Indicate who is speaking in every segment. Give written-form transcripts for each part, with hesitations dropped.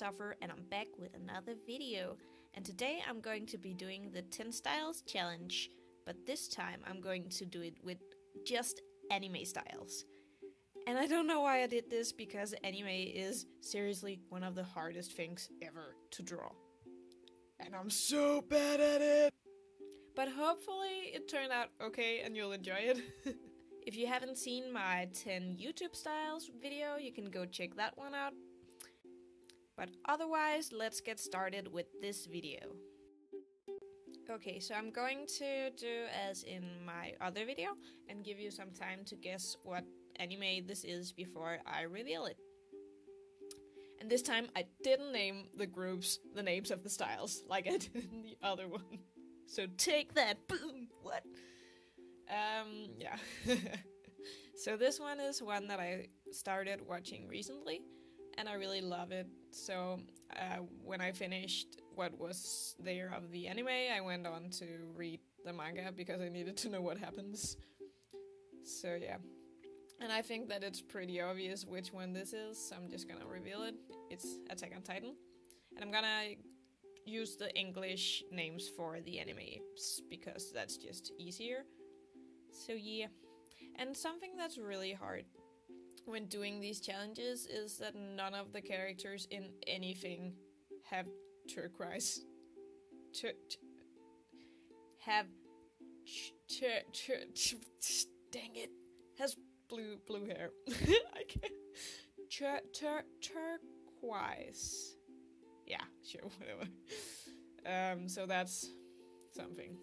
Speaker 1: Suffer, and I'm back with another video. And today I'm going to be doing the 10 styles challenge, but this time I'm going to do it with just anime styles. And I don't know why I did this, because anime is seriously one of the hardest things ever to draw. And I'm so bad at it! But hopefully it turned out okay and you'll enjoy it. If you haven't seen my 10 YouTube styles video, you can go check that one out. But otherwise, let's get started with this video. Okay, so I'm going to do as in my other video and give you some time to guess what anime this is before I reveal it. And this time I didn't name the groups the names of the styles like I did in the other one. So take that, boom, what? Yeah. So this one is one that I started watching recently, and I really love it. So when I finished what was there of the anime, I went on to read the manga because I needed to know what happens. So yeah. And I think that it's pretty obvious which one this is, so I'm just gonna reveal it. It's Attack on Titan. And I'm gonna use the English names for the animes because that's just easier. So yeah. And something that's really hard when doing these challenges is that none of the characters in anything have turquoise. Dang it. Has blue hair. I can't. Turquoise. Yeah, sure, whatever. So that's something.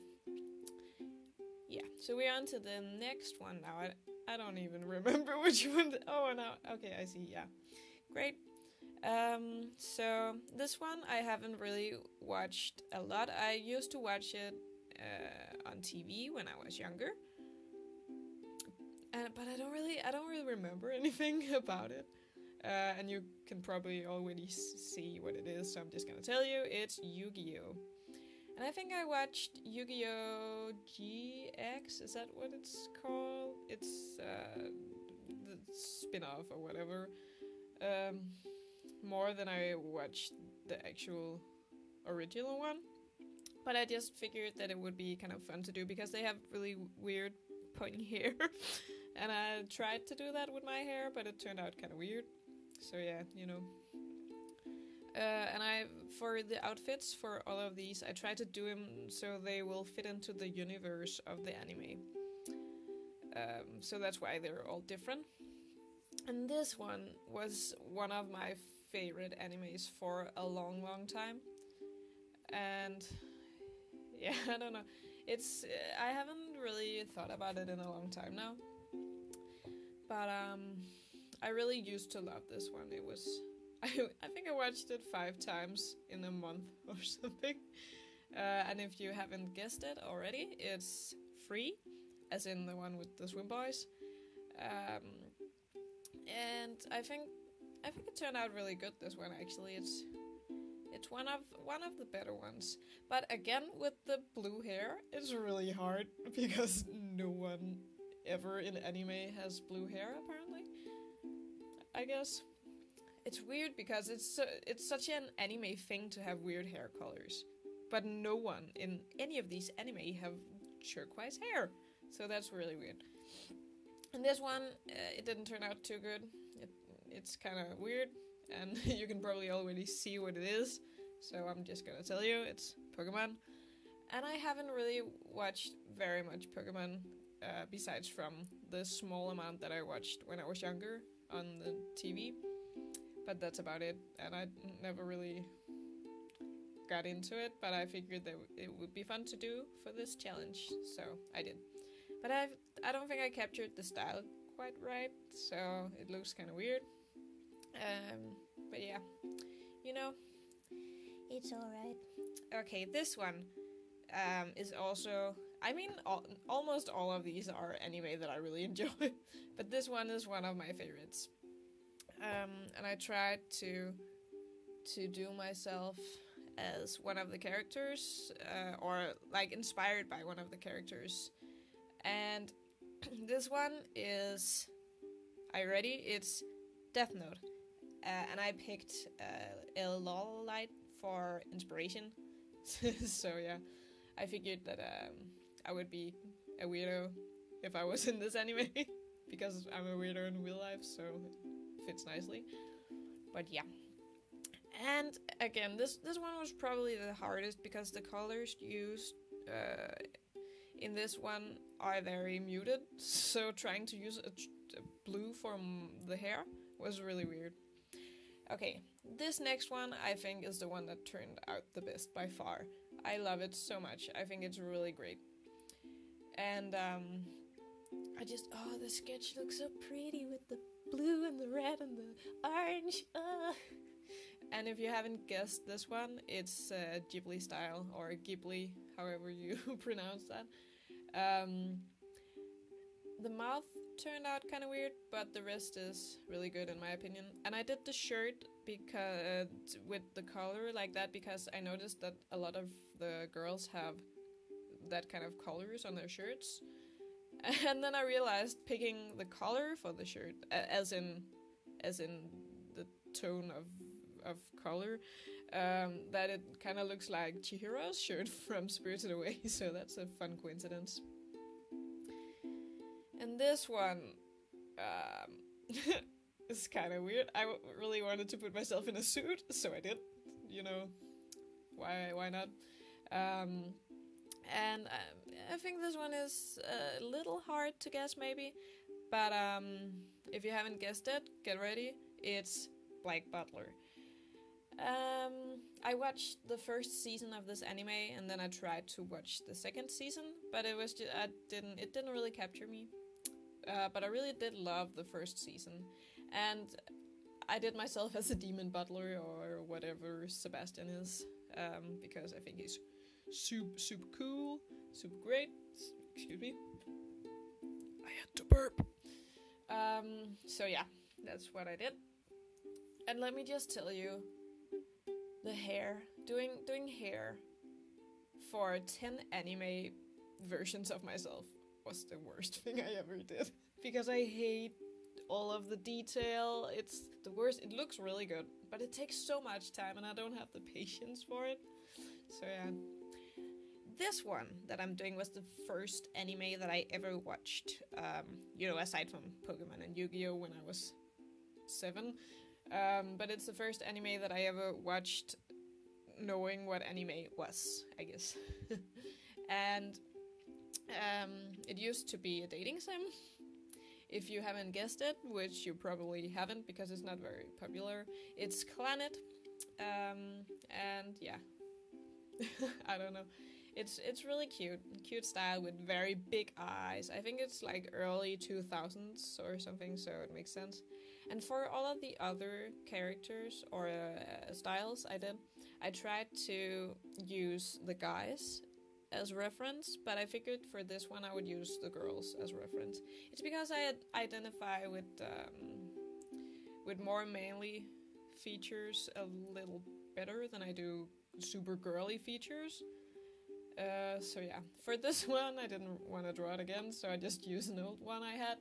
Speaker 1: Yeah, so we're on to the next one now. I don't even remember which one. Oh, no. Okay, I see, yeah. Great. So this one I haven't really watched a lot. I used to watch it on TV when I was younger. But I don't really remember anything about it. And you can probably already see what it is, so I'm just gonna tell you. It's Yu-Gi-Oh! And I think I watched Yu-Gi-Oh! GX, is that what it's called? It's the spin-off or whatever. More than I watched the actual original one. But I just figured that it would be kind of fun to do because they have really weird pointy hair. And I tried to do that with my hair, but it turned out kind of weird. So yeah, you know. And for the outfits for all of these, I try to do them so they will fit into the universe of the anime. So that's why they're all different. And this one was one of my favorite animes for a long time. And yeah, I don't know. I haven't really thought about it in a long time now. But I really used to love this one. It was I think I watched it 5 times in a month or something. And if you haven't guessed it already, it's free, as in the one with the swim boys. And I think it turned out really good, this one actually. It's one of the better ones. But again, with the blue hair, it's really hard because no one ever in anime has blue hair apparently. I guess. It's weird because it's such an anime thing to have weird hair colors, but no one in any of these anime have turquoise hair, so that's really weird. And this one, it didn't turn out too good. It's kind of weird, and you can probably already see what it is, so I'm just gonna tell you, it's Pokemon. And I haven't really watched very much Pokemon, besides from the small amount that I watched when I was younger on the TV. But that's about it, and I never really got into it, but I figured that it would be fun to do for this challenge, so I did. But I don't think I captured the style quite right, so it looks kind of weird. But yeah, you know, it's alright. Okay, this one is also, I mean, almost all of these are anime that I really enjoy, but this one is one of my favorites. And I tried to do myself as one of the characters, or like inspired by one of the characters. And this one is, are you ready? It's Death Note. and I picked El Light for inspiration. So yeah, I figured that I would be a weirdo if I was in this anime, because I'm a weirdo in real life, so it fits nicely. But yeah. And again, this one was probably the hardest because the colors used in this one are very muted, so trying to use a blue for the hair was really weird. Okay, this next one I think is the one that turned out the best by far. I love it so much. I think it's really great. And the sketch looks so pretty with the blue and the red and the orange. And if you haven't guessed this one, it's Ghibli style, or Ghibli, however you pronounce that. The mouth turned out kind of weird, but the rest is really good in my opinion. And I did the shirt because with the color like that because I noticed that a lot of the girls have that kind of colors on their shirts. And then I realized picking the color for the shirt, as in the tone of color, that it kind of looks like Chihiro's shirt from Spirited Away, so that's a fun coincidence. And this one is kind of weird. I really wanted to put myself in a suit, so I did. You know, why not? And I think this one is a little hard to guess, maybe. But if you haven't guessed it, get ready. It's Butler. I watched the first season of this anime, and then I tried to watch the second season, but it didn't really capture me. But I really did love the first season, and I did myself as a demon butler or whatever Sebastian is, because I think he's super cool, super great. Excuse me, I had to burp. So yeah, that's what I did. And let me just tell you, the hair, doing hair for 10 anime versions of myself was the worst thing I ever did. Because I hate all of the detail. It's the worst. It looks really good, but it takes so much time and I don't have the patience for it. So yeah. This one that I'm doing was the first anime that I ever watched. Aside from Pokemon and Yu-Gi-Oh! When I was 7. But it's the first anime that I ever watched knowing what anime was, I guess. And it used to be a dating sim. If you haven't guessed it, which you probably haven't because it's not very popular, it's Clannad. And yeah, I don't know. It's really cute style with very big eyes. I think it's like early 2000s or something, so it makes sense. And for all of the other characters or styles I tried to use the guys as reference, but I figured for this one I would use the girls as reference. It's because I identify with more manly features a little better than I do super girly features. So yeah, for this one I didn't want to draw it again, so I just used an old one I had.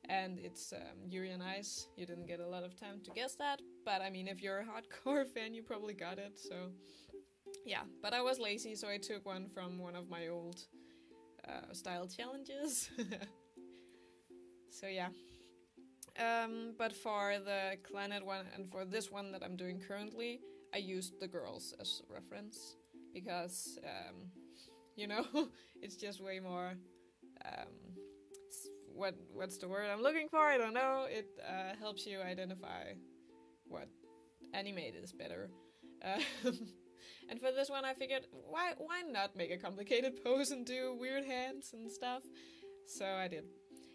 Speaker 1: And it's Yuri and Ice. You didn't get a lot of time to guess that, but I mean, if you're a hardcore fan, you probably got it, so yeah. But I was lazy, so I took one from one of my old style challenges. So yeah. But for the Clannad one and for this one that I'm doing currently, I used the girls as reference because, it's just way more, what's the word I'm looking for? I don't know. It helps you identify what anime it is better. And for this one, I figured, why not make a complicated pose and do weird hands and stuff? So I did.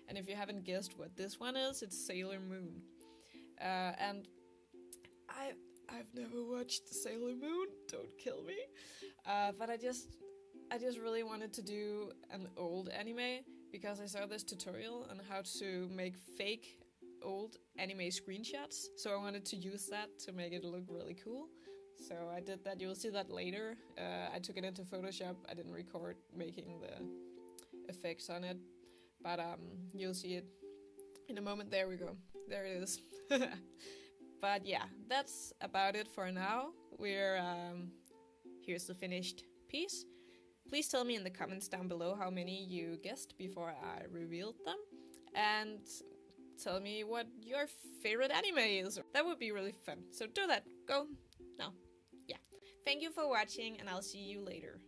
Speaker 1: And if you haven't guessed what this one is, it's Sailor Moon. And I've never watched Sailor Moon. Don't kill me. But I just really wanted to do an old anime because I saw this tutorial on how to make fake old anime screenshots. So I wanted to use that to make it look really cool. So I did that. You'll see that later. I took it into Photoshop. I didn't record making the effects on it. But you'll see it in a moment. There we go. There it is. But But yeah, that's about it for now. Here's the finished piece. Please tell me in the comments down below how many you guessed before I revealed them. And tell me what your favorite anime is. That would be really fun. So do that. Go now. Yeah. Thank you for watching, and I'll see you later.